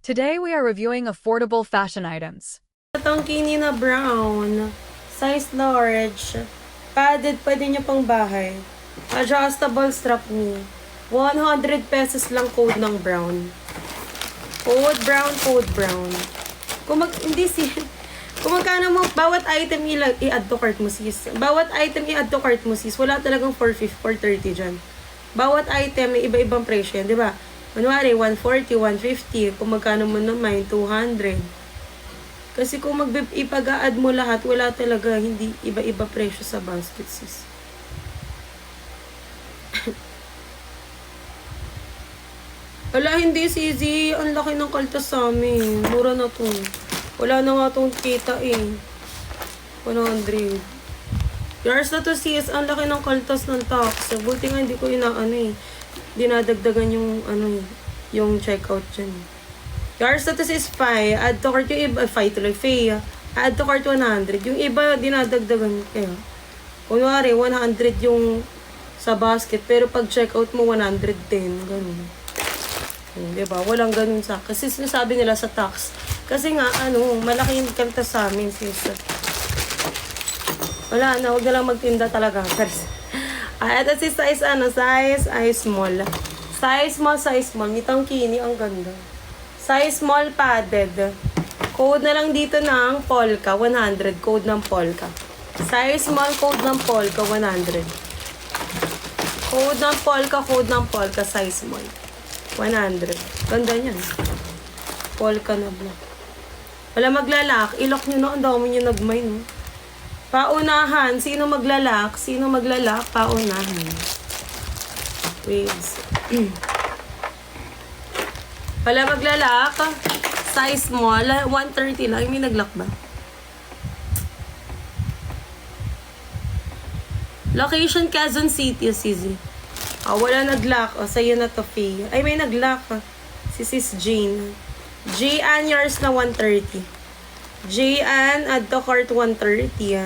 Today we are reviewing affordable fashion items. Itong kini na brown, size large, padded, pwede nyo pang bahay. Adjustable strap knee. 100 pesos lang code ng brown. Code brown, code brown. Kung magkano mo, bawat item i-add to cart mo sis. Bawat item i-add to cart mo sis. Wala talagang 430 dyan. Bawat item may iba-ibang presyo yan, di ba? Kunwari, 140, 150. Kung magkano mo naman, 200. Kasi kung ipag-a-add mo lahat, wala talaga, hindi iba-iba presyo sa basket, sis. Wala, hindi, Sisi. Ang laki ng kaltas sa amin. Mura na to. Wala na nga itong kita eh. 100. Yours na to, sis. Ang laki ng kaltas ng tax. Buti nga hindi ko dinadagdagan yung yung checkout dyan. Yours na to sis 5. Add to cart yung iba. 5 tuloy. Add to cart 100. Yung iba dinadagdagan kaya. Kunwari 100 yung sa basket. Pero pag checkout mo 110. Ganun. Diba? Walang ganun sa. Kasi sinasabi nila sa tax. Kasi nga malaki yung kaltas sa amin sis. Wala na. Huwag na lang magtinda talaga. Ito si size small. Size small. Nitang kini, ang ganda. Size small padded. Code na lang dito ng polka, 100. Code ng polka. Size small, code ng polka, 100. Code ng polka, size small. 100. Ganda niyan. Polka na black. Wala maglalak. Ilok nyo na. Ang dami nyo nagmay, no? Paunahan. Sino maglalak? Paunahan. Waves. Wala maglalak. Size small. 130 lang. May naglak ba? Location, Quezon City, Sisi. Wala naglock. Sa'yo na to, Faye. Ay, may naglock. Si Sis Jane. J-An, yours na 130. J-An, add to cart 130,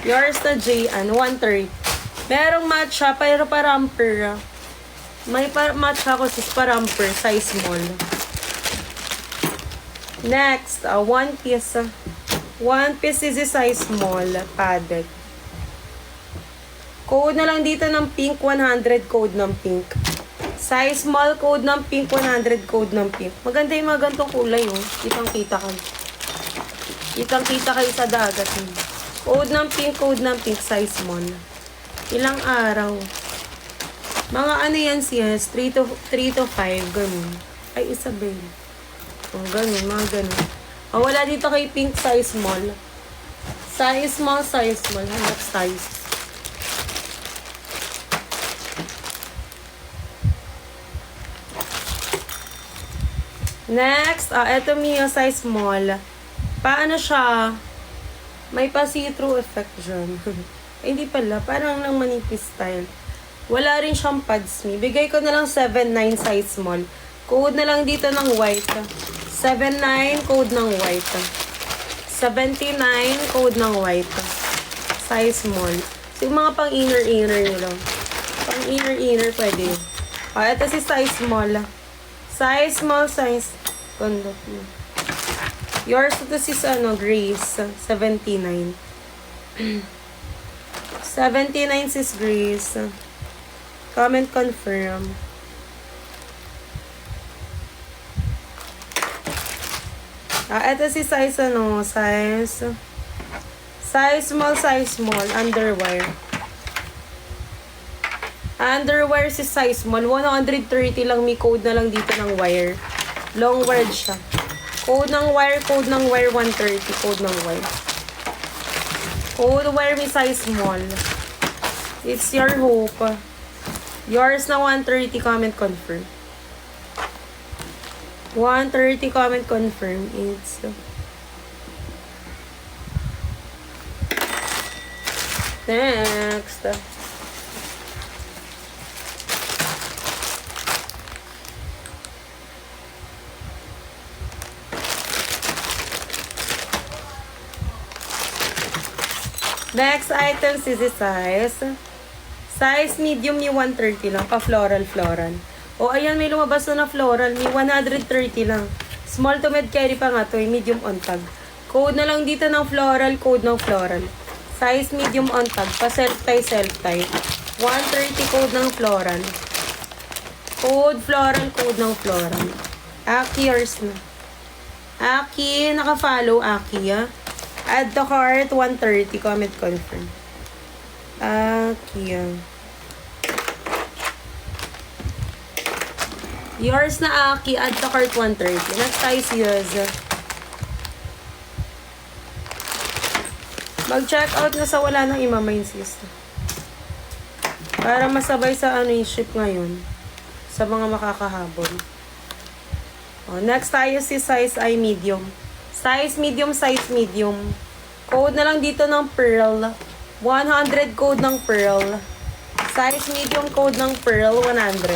Yours na J-An, 130. Merong matcha, pero pa-ramper, May matcha ko sis pa-ramper, size small. Next, one piece. One piece is size small, padded. Code na lang dito ng pink, 100 code ng pink. Size small, code ng pink, 100 code ng pink. Maganda yung mga gantong kulay, Kitang-kita kayo. Kitang-kita kayo sa dagat. Code ng pink, size small. Ilang araw. Mga yan sis, 3 to 5, ganun. Ay, Isabel. Ganun, mga ganun. Wala dito kay pink, size small. Size small. Hanap size. Next, eto Mio, size small. Paano siya? May pa see-through effect dyan. Hindi pala, parang lang manipis style. Wala rin siyang pads me. Bigay ko na lang 7.9 size small. Code na lang dito ng white. 7.9 code ng white. 79 code ng white. Size small. So, yung mga pang inner nyo lang. Pang inner pwede. Ito si size small. Size small, size. Kondo. Yours ito si Grace. 79. 79 sis Grace. Comment confirm. Ito si size size small, underwear. Underwear si size small, 130 lang, may code na lang dito ng wire. Long word siya. Code ng wire, 130, code ng wire. Code wire may size small. It's your hope. Yours na 130, comment confirm. 130, comment confirm. It's next. Next item, sisi size. Size medium ni 130 lang, pa floral. O, ayan, may lumabas na floral. May 130 lang. Small to mid carry pa nga to. Medium on tag. Code na lang dito ng floral. Code ng floral. Size medium on tag. Pa self-tie, self-tie. 130 code ng floral. Code floral, code ng floral. Aki, yours na. Aki, naka-follow Aki, ah. Add to cart, 130. Comment confirm. Aki, ah. Yours na Aki, add to cart 130. Next tayo si Yoza. Mag-check out na sa wala nang imamain sis. Para masabay sa ano yung ship ngayon. Sa mga makakahabol. O, next tayo si size I medium. Size medium, size medium. Code na lang dito ng pearl. 100 code ng pearl. Size medium code ng pearl, 100.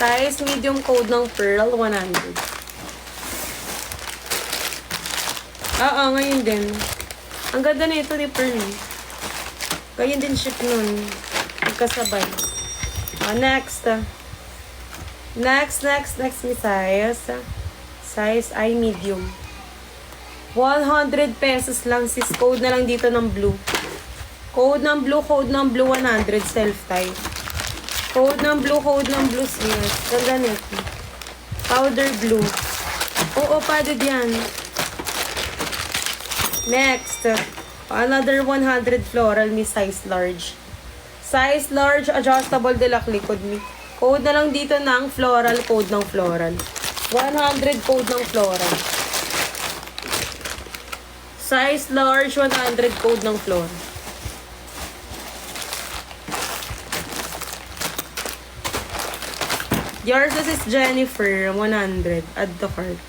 Size medium code ng pearl, 100. Oo, ngayon din. Ang ganda na ito ni Pearl. Ganyan din ship nun. Magkasabay. Next. Next ni size. Size I medium. 100 pesos lang sis. Code na lang dito ng blue. Code ng blue 100 self-tie. Code ng blue sis. Ganda nito. Powder blue. Oo, padded yan. Next. Another 100 floral mi size large. Size large, adjustable deluxe likod mi. Code na lang dito ng floral, code ng floral. 100 code ng floral. Size large, 100 code ng floral. Yours is Jennifer, 100. Add to cart.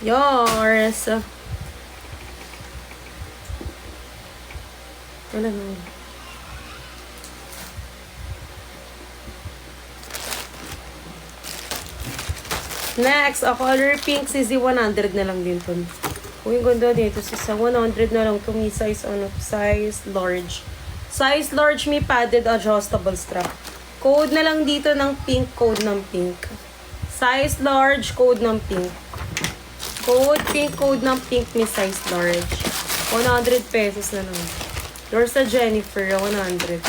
Yours. Wala na. Next, a color pink CZ 100 na lang din to. Uy, ganda dito. Sa 100 na lang to. May size, size large. Size large, may padded adjustable strap. Code na lang dito ng pink, code ng pink. Size large, code ng pink. Code pink, code ng pink, may size large. 100 pesos na lang. Yours sa Jennifer, 100.